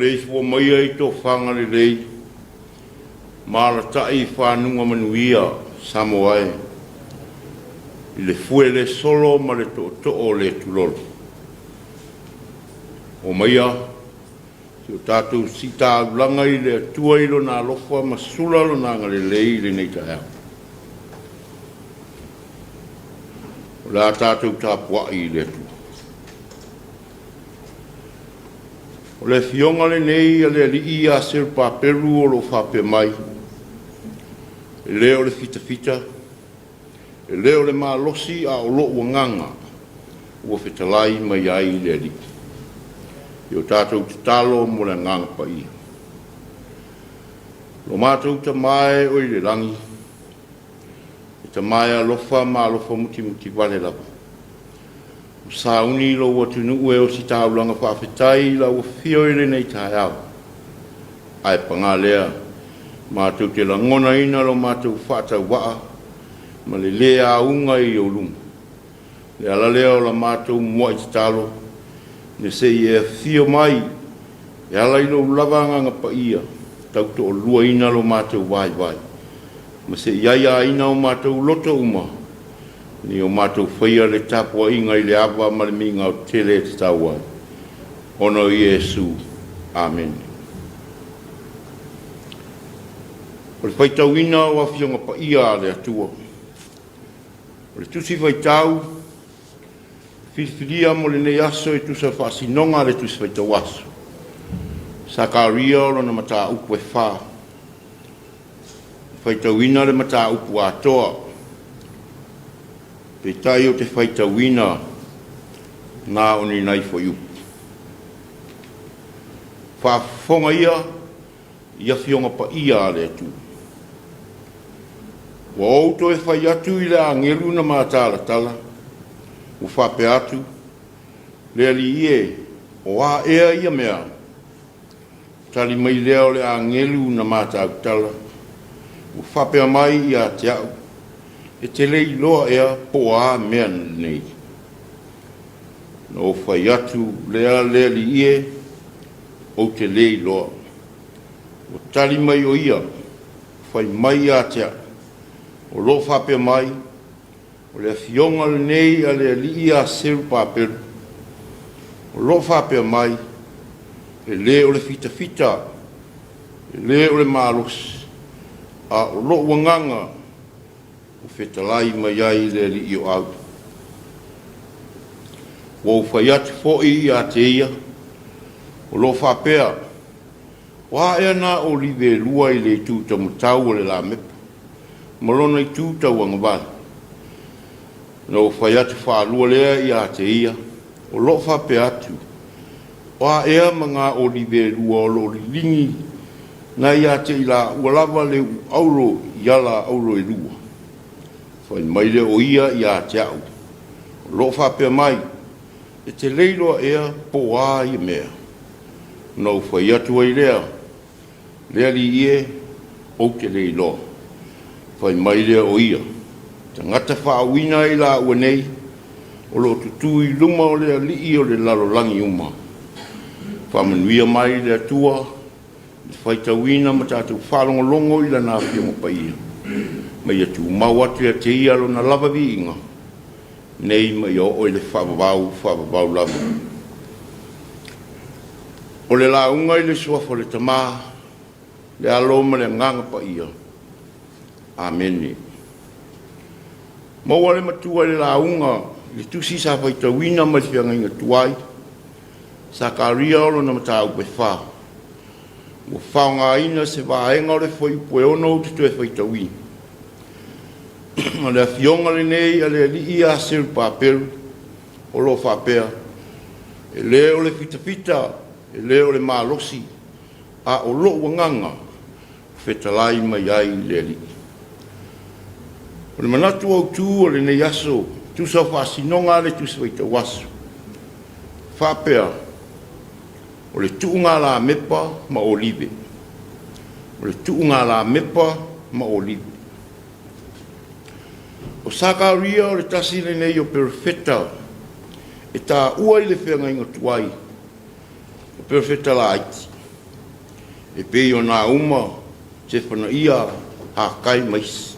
leis fo mai ai to whanga le lei. Mara tai whanunga manuia Samoa e. I le fue le solo ma le to o le tulolo. O maia, si o tātou sita langa i le atua ilo nā lofa ma sulalo nā ngale lei le nei Taeao. O la tātou Tapua'iga i le atua. O le fionga le nei a le alii a ser pa peru o lo whape mai. E leo le fita, e leo le malosi a o lo wanganga ua whetalai mai ai le alii. I o tātou te talo mo le nganga pa ia. Lo mātou ta mai o i le rangi. E ta mai a lofa ma lofa muti wale lava. Sauni lo watu nu e o si taulanga whawhetai la o whioire nei Taeao. Ai panga lea, mātou te langona ina lo mātou whātau waa, ma le lea unga i o lunga. Le ala lea o la mātou mua i te talo, ne se i e whio mai, e ala ilo lavanga nga pa ia, tau to o lua ina lo mātou vai. Ma se iaia ina o mātou loto uma, ni o mātou whaia le Tapua'iga i le awa ma le minga o tele te tauai. Ono i Iesu. Amen. O le whaitauina o awhionga pa ia le atua. O le tusi whaitau, whiwhiria mo le nei aso e tusa whaasinonga le tusi whaitau aso. Sakaria o lona mata upu e wha. Whaitauina le mata upu atoa. Pe tai o te whaitauina nā oni nei fo iupu. Whaafonga ia, ia whionga pa ia le atu. Wa outo e whai atu i le angelu na mātala, u whape atu, le ali ie, o a ea ia mea, tali mai leo le angelu na mātala, u whape mai ia Taeao. E te lei loa ea po a mea nei. No whai atu lea li ie o te lei loa. O tali mai o ia, whai mai a Taeao. O lo whape mai, o le fionga le nei a le li ia seru paperu. O lo whape mai, e le o le fita, e le o le malos, a o lo wanganga, o whetalai mai ai le li i o au. Wau whai atu fōi a te ia, o lo whapea, wā ea nā o liwe lua i le tūta mutau o le la mepa, malona i tūta wangawali. No whai atu whālua lea i a te ia, o lo whapea atu, wā ea mga o liwe lua o lo lingi, na i a te ila ualawa le auro i ala auro e lua. Whai mai le o ia i a Taeao. Lo whapea mai, e te leiloa ea po a i mea. No whai atu ai lea li ie o te leiloa. Whai mai le o ia. Te ngata whaawina i la ua nei, o lo tutu i luma o lea li i o le lalolangi uma. Whamanuia mai le atua, whai tauina ma tātou whalongolongo i la nā whiongo pa ia. Mai atu mau atu a te ia lo na lava viinga. Nei mai o le whababau lava. O le launga i le suafa le tamā, le aloma le nganga pa ia. Amen. Maua le matua le launga, le tusi sa whaitauina mai whianga inga tuai, sa karia o lo na mata upe wha. Mo whaonga ina se waenga o le whai pue ono te tue whaitauina. A le fionga le nei a le li a seru paperu o lo whapea. E leo le fita, e leo le malosi, a o lo wanganga, whetalai mai ai le li. O le manatu au tū o le nei aso, tu sa whasinonga le tu swaita wasu. Whapea, o le tuunga la mepa ma olive. O le tuunga la mepa ma olive. O sakaria o le tasi le nei o perfeta, e tā ua i le whenga inga tuai, o perfeta la aiti. e pe o nā uma se whana ia a kai mais.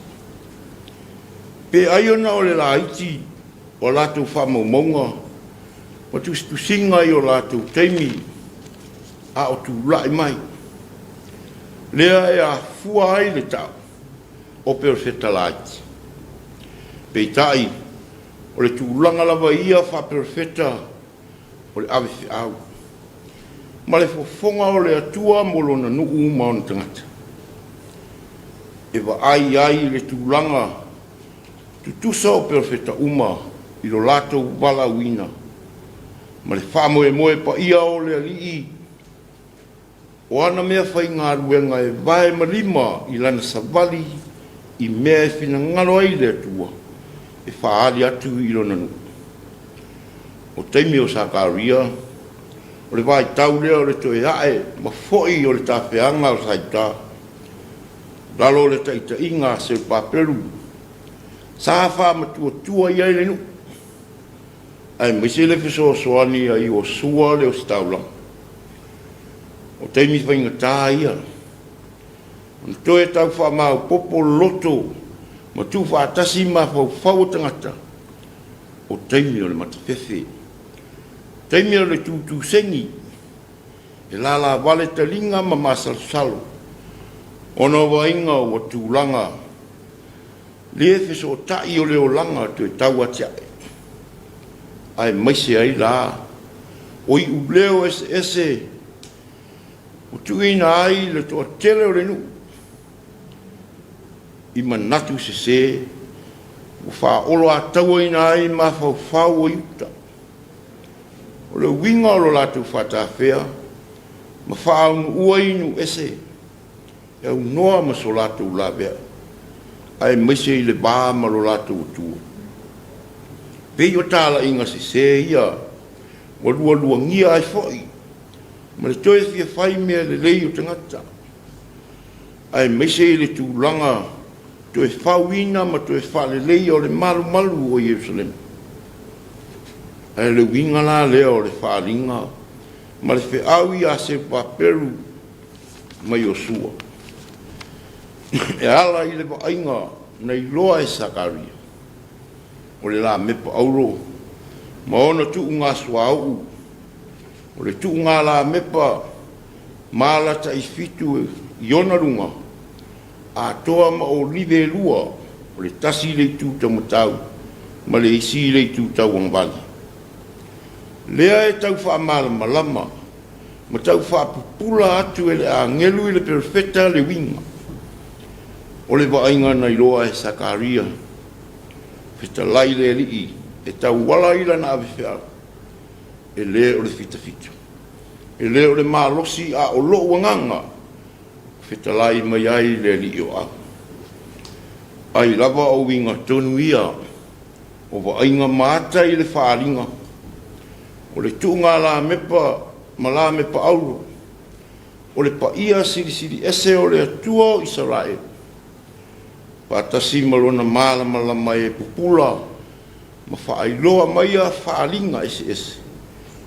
Pe ai ona o le la iti o lātou whamaumaunga ma tu singa i o lātou teimi a o tu lai mai. Lea e a fua ai le tau o perfeta laiti. Pe tai o le tūlanga lava ia wha perfeta o le awe whiau. Ma le fofonga o le atua molo na nuu maona tangata. E wa ai le tūlanga tutusa o perfeta uma i lo lātou wala uina. Ma le whamoe moe pa ia o le alii. O ana mea whai ngā ruenga e vae marima i lana savali i mea e whina ngaro ai le atua. E whaari atu i lona nu. O teimi o Sakaria, o le vai tau lea o le toe ae, ma foi o le tawhianga o saita. Lalo le taita inga se paperu. Sa wha matua tua i aile nu. Ai mese le fiso soani ai o sua le o staula. O teimi whainga tā ia. O toe tau wha mau popo loto, ma tu wha atasi ma whau tangata. O teimi o le matawhewhe. Teimi o le tūtū sengi. E lala wale talinga ma masalsalo. Ono wa inga o tūlanga. Le fiso o tai o leo langa tu e tau atiae. Ai maise ai la. O i uleo ese. O tuina ai le toa tele o le nu. I manatu se. O wha olo a taua ina ai ma whau o iuta. O le winga o lo latu whata whea. Ma wha ua inu ese. E au noa ma so latu la vea. Ai maise i le bā ma lo latu o tua. Pei o tāla inga se ia. Wa lua ngia ai fwoi. Ma le toe fia whai mea le lei o tangata. Ai meise i le tūlanga, toe whauina ma toe whale lei o le malu o Jerusalem. Ai le winga la lea o le whalinga, ma le whiaui a se paperu ma Yosua. E ala i le wainga nei loa e Sakaria. O le la mepa auro, ma ona tu ngā suau. O le tu ngā la mepa malata i fitu i ona runga. A toa ma o live lua o le tasi le tu tamatau ma le isi le tu tau angwali. Lea e tau wha malama ma tau wha pupula atu e le a ngelu i le perfeta le winga. O le wainga na iloa e Sakaria. Feta lai le lii e tau wala ila na ave whiau. E le o le fita. E le o le malosi a o lo wanganga. Whitalai mai ai le li o a. Ai lava o winga tonu ia. O wa ainga mata i le whaaringa. O le tunga la mepa, ma la mepa auro. O le pa ia siri ese o le atua o Israel. Patasi malona mala mai e pupula. Ma whaailoa mai a whaaringa ese.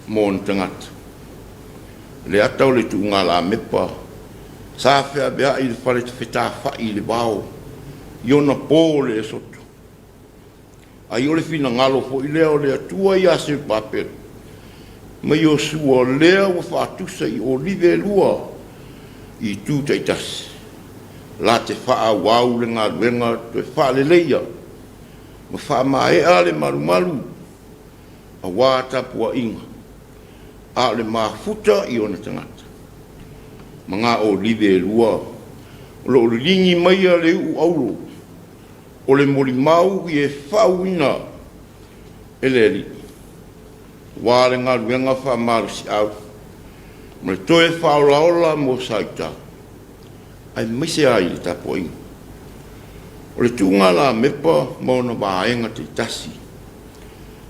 Mon tangata. Le atau le tunga la mepa. Sa whea bea i le whare te whetā whai le wao. Iona pō le soto. Ai o le whina ngalo fo i lea o le atua i ase paperu. Ma i o sua lea o whaatusa i o live lua i tū taitasi. La te wha wau le ngā ruenga te wha le leia. Ma wha maea le maru. A wā Tapua'iga. A le mafuta i ona tangata. Mga o live lua. O lo ringi mai a le u auro. O le mori mau i e whauina e le li. Wā le ngā ruenga wha maru si au. Ma le toe whaolaola mo saita. Ai maise ai le Tapua'iga. O le tunga la mepa mauna waenga te tasi.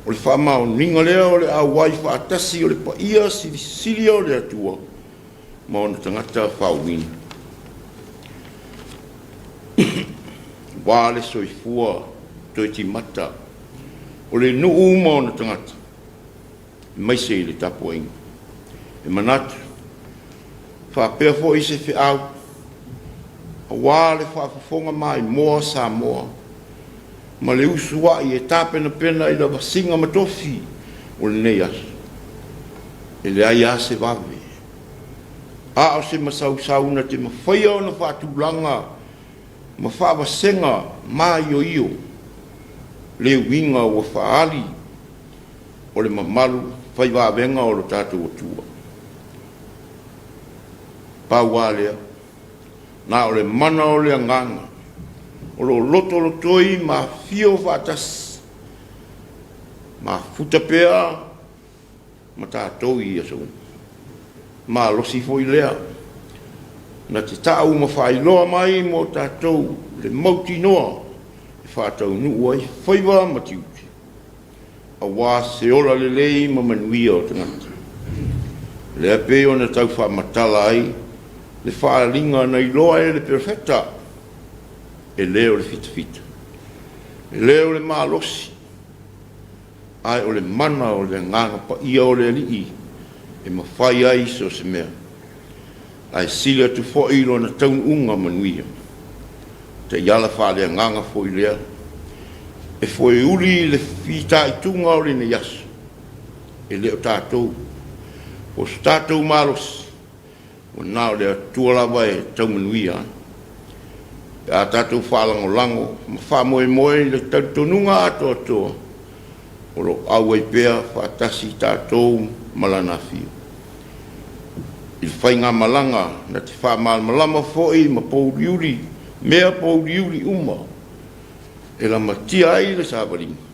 O le whamao ninga lea o le awai whaatasi o le paia sili o le atua. Ma ona tangata whauina. Wā le soifua toi ti mata. O le nuu ma ona tangata. Maise i le Tapua'iga. E manatu. whapea fo i se whiau. A wā le whaafafonga mai moa Samoa. Ma le usua i e tāpena pena i la wasinga matofi o le nei asu. E le ai ase wawe. A o se masau na te mawhaia o na whaatulanga ma whaawasenga ma io. Le winga o whaali o le mamalu whai wawenga o lo tātou atua. Pāua lea, nā o le mana o le anganga, o lo loto lo toi ma fio whātas, ma futapea ma tātou i aso. Ma losi foi lea, na te tāu ma whailoa mai mo tātou le mauti noa, e whātau nuu ai whaiwa ma tiuti. A wā se ora le lei ma manuia o tangata. Le ape o na tau whamatala ai, le whaalinga na iloa e le perfecta, e leo le fita. E leo le malosi, ai o le mana o le nganga pa ia o le alii, e mawhai ai so se mea. Ai sila tu fōilo na taun unga manuia. Te iala whaalea nganga fōi lea, e fōi uli le whita i tunga o le ne yasu, e leo tātou, o tātou malosi, o nāo lea tualawa e tau manuia. E a tātou whaalango lango, ma whaamoe moe le tautonunga atoa, o lo au ai pēa whaatasi tātou malana fio. I whainga malanga, na te whaamal malama fōi ma pōriuri, mea pōriuri uma, e la matia ai le sāwaringa.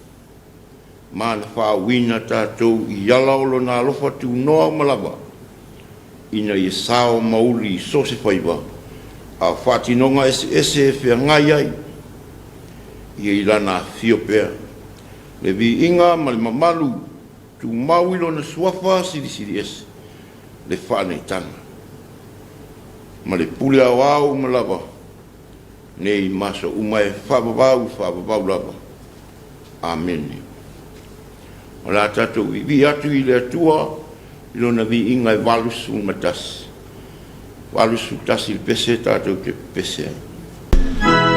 Ma na whaawina tātou i alaolo nā lofa tu noa malawa, ina i sao mauli so se whaiwa, a whātinonga ese e whia ngai ai, i e lana fio pēr. Le vi inga ma le mamalu, tu mauilo na suafa siri ese, le whānei tanga. Ma le pule au au malawa, nei maso umae whababau lava. Amen. O la tatou i vi atu i le atua, ilo na vi inga e walusu matasi. Walusu tasi il pese tatou ke pese ai. Mano,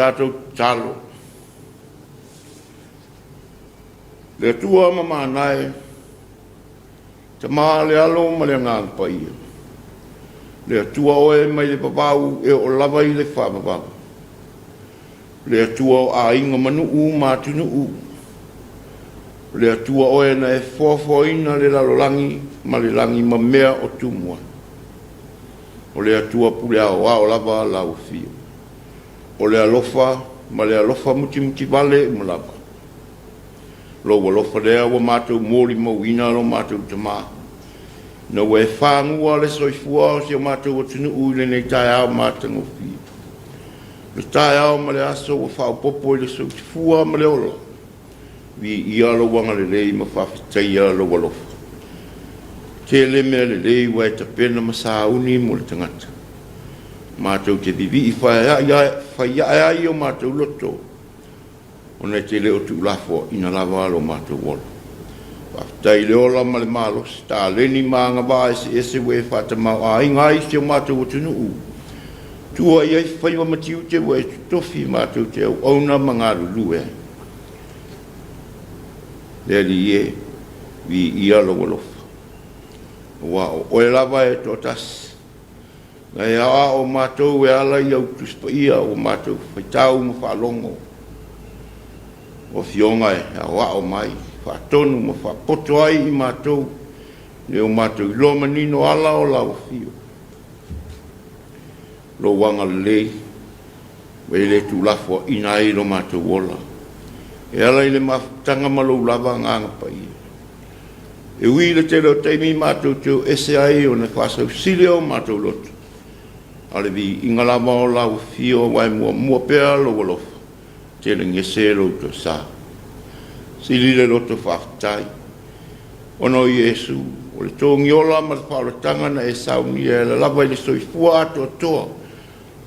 tātou talo. Le tua mama nai, te maa le alo ma le ngang pa ia. Le tua oe mai le papau e o lava i le whapapau. Le tua o a inga manu u mātunu u. Le tua oe na e fōfōina le lalolangi ma le langi ma mea o tumua. O le atua pule ao o lava lau fio. O le alofa ma le alofa muti vale umulava. Lo walofa lea wa mātou mōri mauina lo mātou tamaa. Na we whāngua le soifua o si o mātou o tunu ui nei Taeao mātango fio. Le Taeao ma le aso wa whaupopo i le soifua ma le olo. Vi ia lo wanga le lei ma whawhitaia lo walofa. Te le mea le lei wa e ta pena ma sauni mo le tangata. Mātou te vivi i whaia ai o mātou loto. O nei te leo tu lafo ina lava alo mātou wolo. Whaftai le ola ma le malos, tā leni maanga wā ese we whatamau a ingai se o mātou o tunu u. Tua iai whaiwa matiu te we tofi mātou te au auna mangaru lue. Leli e, vi ia lo wolofa. Wa o e lava e tō tasi. Ngai a o mātou e ala i au tuspa ia o mātou whaitau ma whalongo. O fionga e a wa o mai, whaatonu ma whaapoto ai i mātou. Leo mātou i loma nino ala o lau fio. Lo wanga lei, wei le tu lafo ina i lo mātou wola. E ala i le mafutanga malo lava nganga pa ia. E ui le te reo teimi mātou teo ese ai o na whasau sile o mātou loto. Ale vi ingalama o lau fio wai mua pēa lo wolofa. Te le ngese loto sa. Sili le loto whaftai. Ono Yesu, o le tōngi ola ma le whaaratanga na e sauni e le lava i le soifua ato atoa.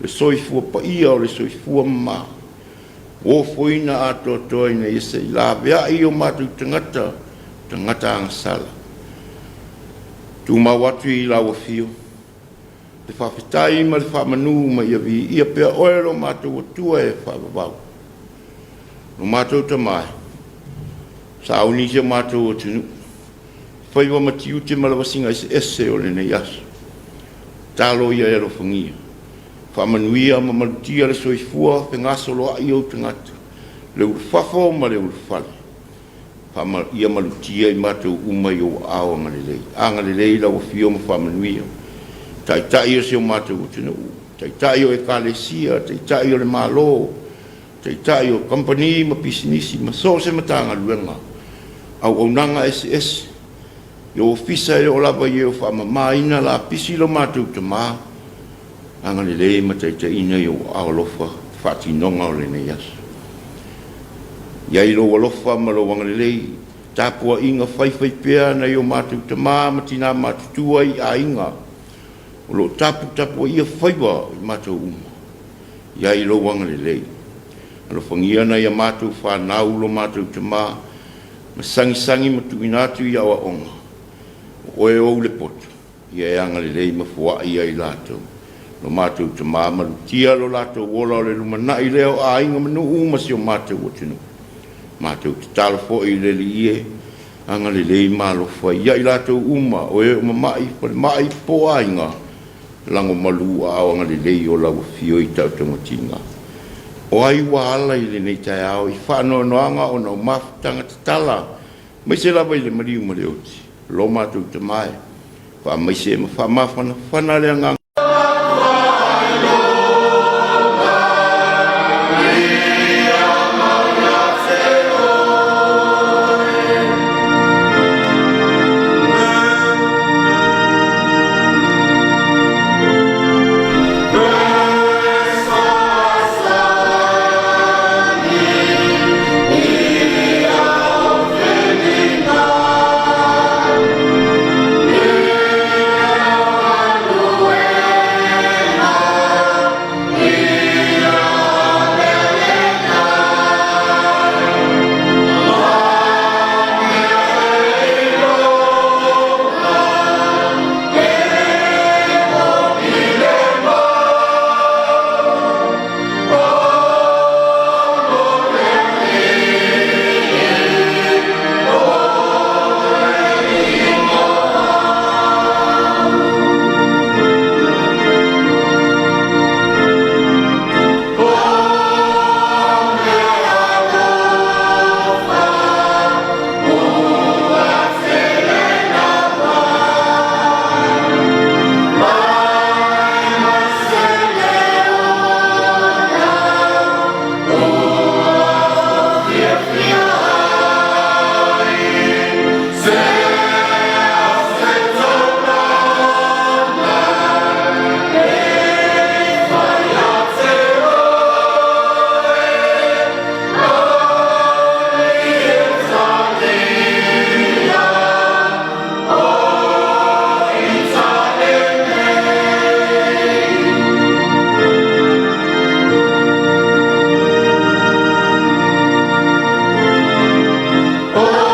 Le soifua pa ia o le soifua mama. O foina ato atoa ina ese i la vea i o mātou tangata angasala. Tu mawatu i lawa fio. Le whawhitai ma le whamanu ma ia vi ia pia oero mātou atua e whawabau. No mātou tamai. Sa auni se mātou o tunu. Whaiwa matiu te malawasinga ese o le nei aso. Talo ia ero whangia. Whamanuia ma malutia le soifua whengaso loa i au tangata. Le urwhafo ma le urwhale. Ia malutia i mātou umai o ao angalelei. Angalelei lau fio ma whamanuia. Tai o se o mātou o tunu. Tai o e kālesia, tai o le mālo. Tai o company ma pisinisi ma so se matanga luenga. Au nanga SS. Yo ofisa e o lava i o whamamaina la pisi lo mātou te mā. Angani le ma tai ina i o aolofa whatinonga o le nei aso. Iai lo walofa ma lo wangalelei. Tapua'iga whaiwhai pēa na i o mātou te mā ma tina mātutua i a inga. O lo Tapua'iga whaiwa i mātou uma. Iai lo wangalelei. Alo whangia na ia mātou whanau lo mātou te mā. Ma sangi ma tuinatu i awa onga. Oe o le poto. Ia e angalelei ma fua ia i lātou. Lo mātou te mā malutia lo lātou wola o le lumanai leo a inga manu uma si o mātou o tunu. Mātou te talo fo i le li ie. Angalelei mālo whai ia i lātou uma. Oe o mamai mai po a inga. Lango malu a o angalelei o lau fio i tau tangotinga. O ai wala i le nei Taeao i whanoanoanga o nau mafutanga te tala. Mai se lawa i le mariu ma le oti. Lo mātou te mai. Wha mai se ma whamafana whanarea ngang. Where Oh